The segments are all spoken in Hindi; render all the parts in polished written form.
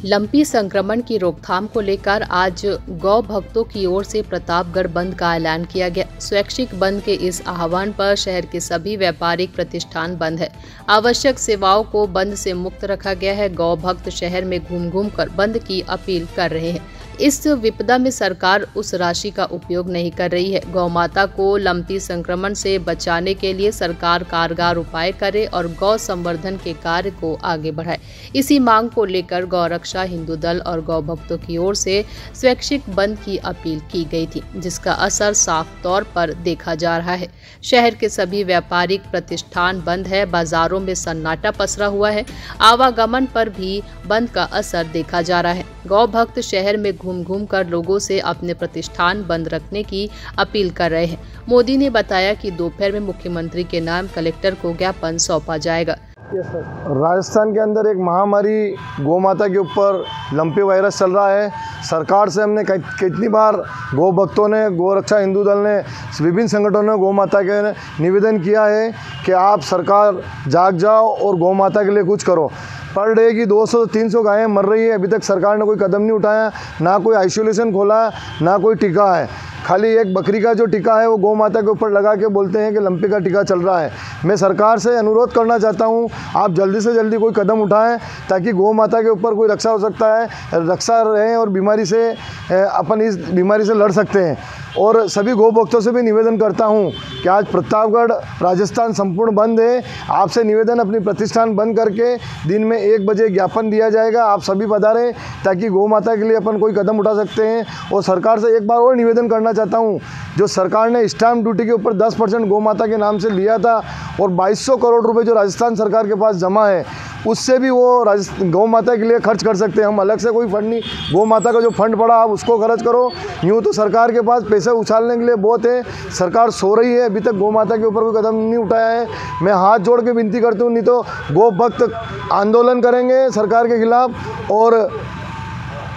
लंपी संक्रमण की रोकथाम को लेकर आज गौ भक्तों की ओर से प्रतापगढ़ बंद का ऐलान किया गया। स्वैच्छिक बंद के इस आह्वान पर शहर के सभी व्यापारिक प्रतिष्ठान बंद है। आवश्यक सेवाओं को बंद से मुक्त रखा गया है। गौ भक्त शहर में घूम घूम कर बंद की अपील कर रहे हैं। इस विपदा में सरकार उस राशि का उपयोग नहीं कर रही है। गौ माता को लंपी संक्रमण से बचाने के लिए सरकार कारगर उपाय करे और गौ संवर्धन के कार्य को आगे बढ़ाए। इसी मांग को लेकर गौरक्षा हिंदू दल और गौ भक्तों की ओर से स्वैच्छिक बंद की अपील की गई थी, जिसका असर साफ तौर पर देखा जा रहा है। शहर के सभी व्यापारिक प्रतिष्ठान बंद है। बाजारों में सन्नाटा पसरा हुआ है। आवागमन पर भी बंद का असर देखा जा रहा है। गौ भक्त शहर में घूम घूम कर लोगों से अपने प्रतिष्ठान बंद रखने की अपील कर रहे हैं। मोदी ने बताया कि दोपहर में मुख्यमंत्री के नाम कलेक्टर को ज्ञापन सौंपा जाएगा। राजस्थान के अंदर एक महामारी गौ माता के ऊपर लंपी वायरस चल रहा है। सरकार से हमने कितनी बार गौ भक्तों ने, गौरक्षा हिंदू दल ने, विभिन्न संगठनों ने गौ माता के निवेदन किया है कि आप सरकार जाग जाओ और गौ माता के लिए कुछ करो। पर डे की 200-300 गायें मर रही है। अभी तक सरकार ने कोई कदम नहीं उठाया, ना कोई आइसोलेशन खोला, ना कोई टीका है। खाली एक बकरी का जो टीका है वो गौ माता के ऊपर लगा के बोलते हैं कि लंपी का टीका चल रहा है। मैं सरकार से अनुरोध करना चाहता हूँ, आप जल्दी से जल्दी कोई कदम उठाएं ताकि गौ माता के ऊपर कोई रक्षा हो सकता है, रक्षा रहे और बीमारी से अपन इस बीमारी से लड़ सकते हैं। और सभी गौ भक्तों से भी निवेदन करता हूं कि आज प्रतापगढ़ राजस्थान संपूर्ण बंद है। आपसे निवेदन, अपनी प्रतिष्ठान बंद करके दिन में 1 बजे ज्ञापन दिया जाएगा। आप सभी पधारें ताकि गौ माता के लिए अपन कोई कदम उठा सकते हैं। और सरकार से एक बार और निवेदन करना चाहता हूं, जो सरकार ने स्टाम्प ड्यूटी के ऊपर 10% गौ माता के नाम से लिया था और 2200 करोड़ रुपये जो राजस्थान सरकार के पास जमा है, उससे भी वो गौ माता के लिए खर्च कर सकते हैं। हम अलग से कोई फंड नहीं, गौ माता का जो फंड पड़ा आप उसको खर्च करो। यूँ तो सरकार के पास पैसे उछालने के लिए बहुत है। सरकार सो रही है, अभी तक गौ माता के ऊपर कोई कदम नहीं उठाया है। मैं हाथ जोड़ के विनती करती हूँ, नहीं तो गौ भक्त आंदोलन करेंगे सरकार के खिलाफ। और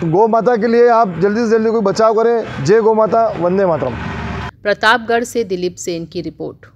गौ माता के लिए आप जल्दी से जल्दी कोई बचाव करें। जय गौ माता, वंदे मातरम। प्रतापगढ़ से दिलीप सेन की रिपोर्ट।